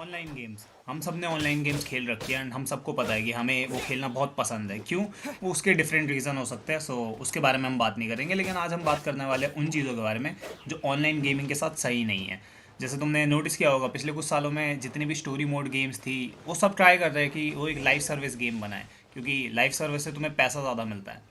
Online games हम सब ने ऑनलाइन गेम्स खेल रखी है एंड हम सबको पता है कि हमें वो खेलना बहुत पसंद है। क्यों? वो उसके डिफरेंट रीज़न हो सकते हैं। उसके बारे में हम बात नहीं करेंगे, लेकिन आज हम बात करने वाले हैं उन चीज़ों के बारे में जो ऑनलाइन गेमिंग के साथ सही नहीं है। जैसे तुमने नोटिस किया होगा, पिछले कुछ सालों में जितनी भी स्टोरी मोड गेम्स थी वो सब ट्राई कर रहे हैं कि वो एक लाइव सर्विस गेम बनाए, क्योंकि लाइव सर्विस से तुम्हें पैसा ज़्यादा मिलता है।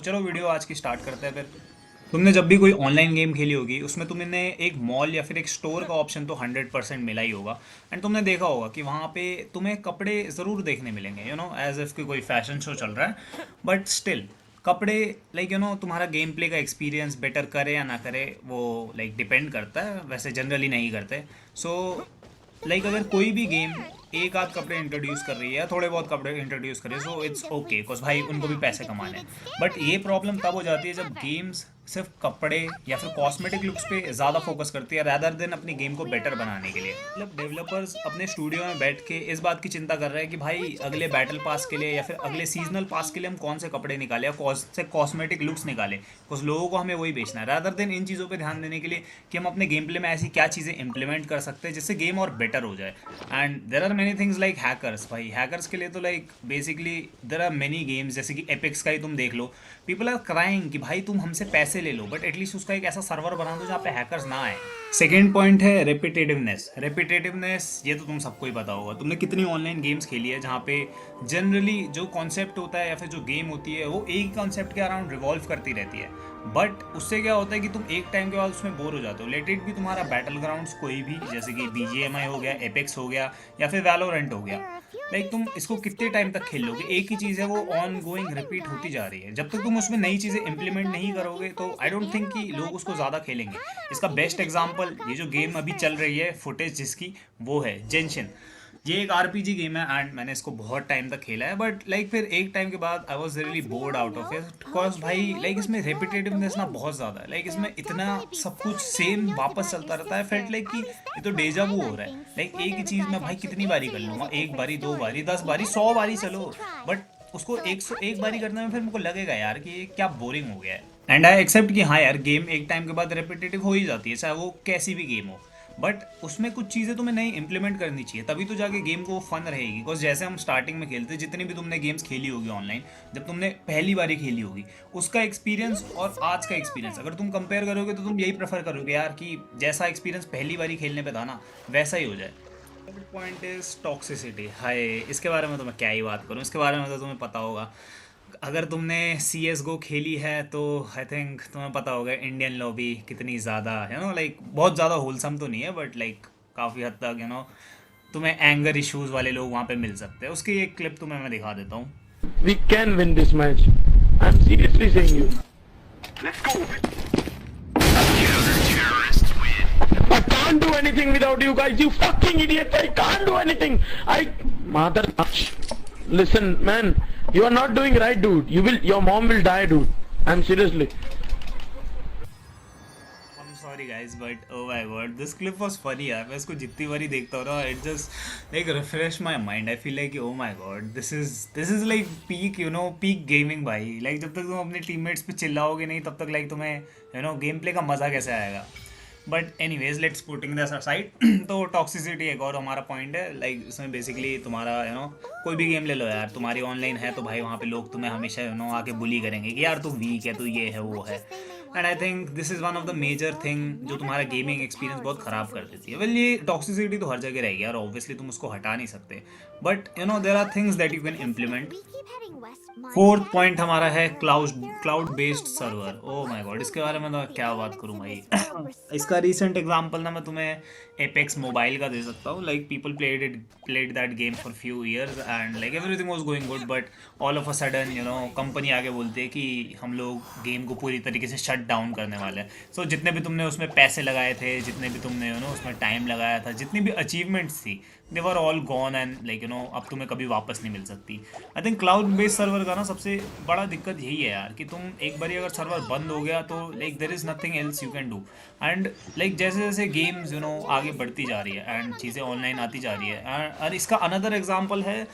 चलो वीडियो आज की स्टार्ट करते हैं फिर। तुमने जब भी कोई ऑनलाइन गेम खेली होगी उसमें तुमने एक मॉल या फिर एक स्टोर का ऑप्शन तो 100% मिला ही होगा। एंड तुमने देखा होगा कि वहाँ पे तुम्हें कपड़े ज़रूर देखने मिलेंगे, एज इफ़ कि कोई फैशन शो चल रहा है। बट स्टिल कपड़े, तुम्हारा गेम प्ले का एक्सपीरियंस बेटर करे या ना करे वो डिपेंड करता है, वैसे जनरली नहीं करते। सो अगर कोई भी गेम एक आध कपड़े इंट्रोड्यूस कर रही है, थोड़े बहुत कपड़े इंट्रोड्यूस कर रही है, सो इट्स ओके, बिकॉज भाई उनको भी पैसे कमाने हैं। बट ये प्रॉब्लम तब हो जाती है जब गेम्स सिर्फ कपड़े या फिर कॉस्मेटिक लुक्स पे ज़्यादा फोकस करती है रैदर देन अपनी गेम को बेटर बनाने के लिए। डेवलपर्स अपने स्टूडियो में बैठ के इस बात की चिंता कर रहे हैं कि भाई अगले बैटल पास के लिए या फिर अगले सीजनल पास के लिए हम कौन से कपड़े निकालें या कौन से कॉस्मेटिक लुक्स निकालें, कुछ लोगों को हमें वही बेचना है रैदर देन इन चीज़ों पे ध्यान देने के लिए कि हम अपने गेम प्ले में ऐसी क्या चीज़ें इंप्लीमेंट कर सकते हैं जिससे गेम और बेटर हो जाए। And there are many things like hackers. भाई हैकर्स के लिए तो basically there are many games, जैसे कि एपिक्स का ही तुम देख लो। पीपल आर क्राइंग कि भाई तुम हमसे पैसे ले लो, बट एटलीस्ट उसका एक ऐसा सर्वर बना दो जहाँ पे हैकर्स ना आए। सेकेंड पॉइंट है रेपिटेटिवनेस। ये तो तुम सबको ही पता होगा। तुमने कितनी ऑनलाइन गेम्स खेली है जहाँ पे जनरली जो कॉन्सेप्ट होता है या फिर जो गेम होती है वो एक ही कॉन्सेप्ट के अराउंड रिवॉल्व करती रहती है। बट उससे क्या होता है कि तुम एक टाइम के बाद उसमें बोर हो जाते हो। लेट इट भी तुम्हारा बैटल ग्राउंड्स कोई भी, जैसे कि BGMI हो गया, एपेक्स हो गया या फिर वैलोरेंट हो गया। तुम इसको कितने टाइम तक खेल लोगे? एक ही चीज़ है, वो ऑन गोइंग रिपीट होती जा रही है। जब तक तुम उसमें नई चीज़ें इंप्लीमेंट नहीं करोगे तो आई डोंट थिंक कि लोग उसको ज़्यादा खेलेंगे। इसका बेस्ट एग्जांपल ये जो गेम अभी चल रही है फुटेज जिसकी, वो है जेंशिन। ये एक RPG गेम है एंड मैंने इसको बहुत टाइम तक खेला है, बट फिर एक टाइम के बाद I was really bored out of it, because भाई इसमें रेपिटेटिवनेस ना बहुत ज़्यादा है। इसमें इतना सब कुछ सेम वापस चलता रहता है। फेल्ट कि ये तो डेजा वू हो रहा है। एक ही चीज़ मैं भाई कितनी बारी कर लूँगा? एक बारी, दो बारी, 10 बारी, 100 बारी, चलो। बट उसको 101 बारी करने में फिर मेरे को लगेगा यार कि ये क्या बोरिंग हो गया है। एंड आई एक्सेप्ट कि हाँ यार, गेम एक टाइम के बाद रेपिटेटिव हो ही जाती है, चाहे वो कैसी भी गेम हो। बट उसमें कुछ चीज़ें तुम्हें नई इंप्लीमेंट करनी चाहिए, तभी तो जाके गेम को फन रहेगी। बिकॉज जैसे हम स्टार्टिंग में खेलते, जितनी भी तुमने गेम्स खेली होगी ऑनलाइन, जब तुमने पहली बारी खेली होगी उसका एक्सपीरियंस और आज का एक्सपीरियंस अगर तुम कंपेयर करोगे तो तुम यही प्रेफर करोगे यार कि जैसा एक्सपीरियंस पहली बारी खेलने पे था ना, वैसा ही हो जाए। Third point is toxicity. हाय, इसके बारे में तो मैं क्या ही बात करूँ, इसके बारे में तो तुम्हें पता होगा। अगर तुमने CSGO खेली है तो आई थिंक तुम्हें पता होगा इंडियन लॉबी कितनी ज़्यादा बहुत ज़्यादा होलसम तो नहीं है, बट काफ़ी हद तक तुम्हें एंगर इश्यूज वाले लोग वहाँ पे मिल सकते हैं। उसकी एक क्लिप तुम्हें मैं दिखा देता हूँ। We can win this match. I'm seriously saying you. Let's go. I can't do anything without you guys. You fucking idiots! I can't do anything. Mother. Listen, man. You are not doing right, dude. Your mom will die, dude. I'm seriously. I'm sorry guys, but oh my god, this clip was funny यार। मैं इसको जितनी बारी देखता हूँ ना, it just refresh my mind. I feel like oh my god, this is like peak gaming भाई। जब तक तुम अपने टीममेट्स पे चिल्लाओगे नहीं तब तक तुम्हें गेम प्ले का मज़ा कैसे आएगा? But any ways, let's putting this aside. तो टॉक्सिसिटी एक और हमारा पॉइंट है। इसमें बेसिकली तुम्हारा कोई भी गेम ले लो यार, तुम्हारी ऑनलाइन है तो भाई वहाँ पे लोग तुम्हें हमेशा आके बुली करेंगे कि यार तू वीक है, तू ये है वो है। And I think this is one of the major thing जो तुम्हारा गेमिंग एक्सपीरियंस बहुत ख़राब कर देती है। वेल, ये टॉक्सिसिटी तो हर जगह रहेगी यार, ऑब्वियसली तुम उसको हटा नहीं सकते, but there are things that you can implement. Fourth point हमारा है cloud based server. Oh my god, इसके बारे में तो क्या बात करूं भाई। इसका रीसेंट एग्जांपल ना मैं तुम्हें एपेक्स मोबाइल का दे सकता हूँ। People played that game for few years and everything was going good, but all of a sudden company आगे बोलते हैं कि हम लोग गेम को पूरी तरीके से शट डाउन करने वाले हैं। सो जितने भी तुमने उसमें पैसे लगाए थे, जितने भी तुमने उसमें टाइम लगाया था, जितनी भी अचीवमेंट्स थी, दे वर ऑल गॉन एंड अब तुम्हें कभी वापस नहीं मिल सकती। I think cloud based server का ना सबसे बड़ा दिक्कत यही है यार कि तुम एक बार अगर सर्वर बंद हो गया तो there is nothing else you can do. And जैसे जैसे गेम्स आगे बढ़ती जा रही है एंड चीज़ें ऑनलाइन आती जा रही है। और इसका अनदर एग्जांपल है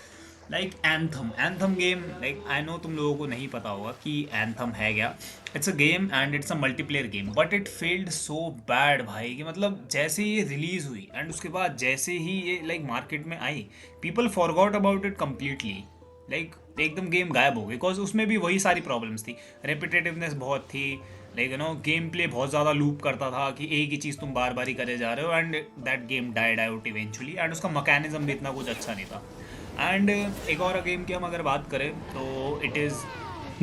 like anthem anthem game, like I know तुम लोगों को नहीं पता होगा कि एंथम है क्या। It's a game and it's a multiplayer game, but it failed so bad भाई कि मतलब जैसे ये रिलीज हुई एंड उसके बाद जैसे ही ये लाइक मार्केट में आई, people forgot about it completely. Like एकदम गेम गायब हो गई, बिकॉज उसमें भी वही सारी प्रॉब्लम्स थी। रेपिटेटिवनेस बहुत थी, लाइक गेम प्ले बहुत ज़्यादा लूप करता था कि एक ही चीज़ तुम बार बार ही करे जा रहे हो, and that game died out eventually, and उसका मैकेनिज्म भी इतना कुछ अच्छा नहीं था। एंड एक और गेम की हम अगर बात करें तो it is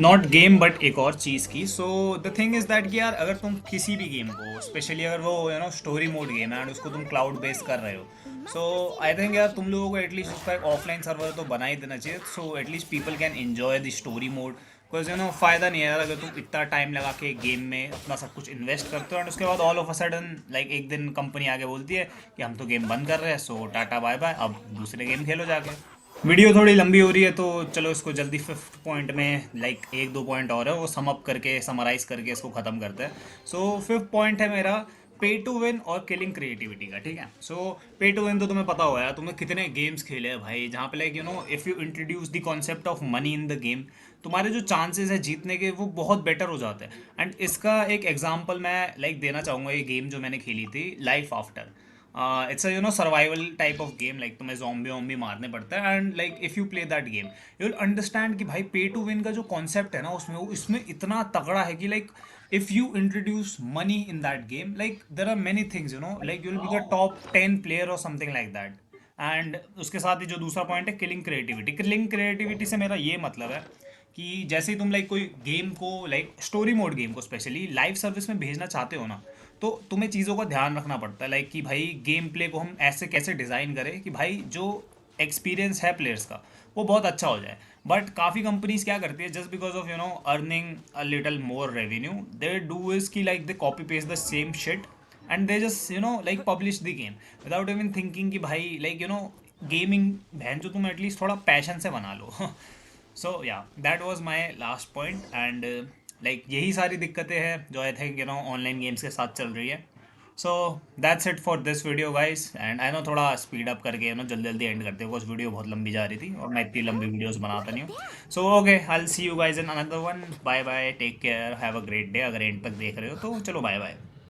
not game but एक और चीज़ की। So the thing is that कि यार अगर तुम किसी भी गेम को, स्पेशली अगर वो स्टोरी मोड गेम है एंड उसको तुम क्लाउड बेस कर रहे हो, सो आई थिंक यार तुम लोगों को एटलीस्ट उसका एक ऑफलाइन सर्वर तो बना ही देना चाहिए, so at least people can enjoy the story mode. Because फ़ायदा नहीं है यार अगर तुम इतना टाइम लगा के गेम में अपना सब कुछ इन्वेस्ट करते हो एंड उसके बाद all of a sudden like एक दिन कंपनी आगे बोलती है कि हम तो गेम बंद कर रहे हैं, सो टाटा बाय बाय, अब दूसरे गेम खेलो जाके। वीडियो थोड़ी लंबी हो रही है तो चलो इसको जल्दी फिफ्थ पॉइंट में, लाइक एक दो पॉइंट और है वो सम अप करके समराइज करके इसको ख़त्म करते हैं। सो फिफ्थ पॉइंट है मेरा पे टू विन और किलिंग क्रिएटिविटी का, ठीक है। सो पे टू विन तो तुम्हें पता होगा यार, तुमने कितने गेम्स खेले हैं भाई जहाँ पे like if you introduce the concept of money in the game, तुम्हारे जो चांसेस है जीतने के वो बहुत बेटर हो जाते हैं। एंड इसका एक एग्जांपल मैं लाइक देना चाहूँगा, ये गेम जो मैंने खेली थी life after. It's a survival type of game, like तुम्हें जॉम्बी वॉम्बी मारने पड़ता है and like if you play that game you will understand कि भाई पे टू विन का जो कॉन्सेप्ट है ना उसमें, वो इसमें इतना तगड़ा है कि like if you introduce money in that game, like there are many things like you will be the top 10 player और समथिंग लाइक दैट। एंड उसके साथ ही जो दूसरा पॉइंट है किलिंग क्रिएटिविटी, किलिंग क्रिएटिविटी से मेरा ये मतलब है कि जैसे ही तुम लाइक कोई गेम को, लाइक स्टोरी मोड गेम को स्पेशली लाइव सर्विस में भेजना चाहते हो ना, तो तुम्हें चीज़ों का ध्यान रखना पड़ता है, लाइक कि भाई गेम प्ले को हम ऐसे कैसे डिज़ाइन करें कि भाई जो एक्सपीरियंस है प्लेयर्स का वो बहुत अच्छा हो जाए। बट काफ़ी कंपनीज क्या करती है, just because of earning a little more revenue, they do is की like they copy paste the same shit and they just like publish the game without even thinking कि भाई लाइक गेमिंग बहन जो तुम at least थोड़ा passion से बना लो। सो या that was my last point and like यही सारी दिक्कतें हैं जो आई थिंक ऑनलाइन गेम्स के साथ चल रही है। So that's it for this video guys, and I know थोड़ा स्पीड अप करके जल्दी जल्दी एंड करते हो बिकॉज वीडियो बहुत लंबी जा रही थी और मैं इतनी लंबी वीडियोस बनाता नहीं हूँ। So okay, I will see you guys in another one, bye bye, take care, have a great day. अगर एंड तक देख रहे हो तो चलो बाय बाय।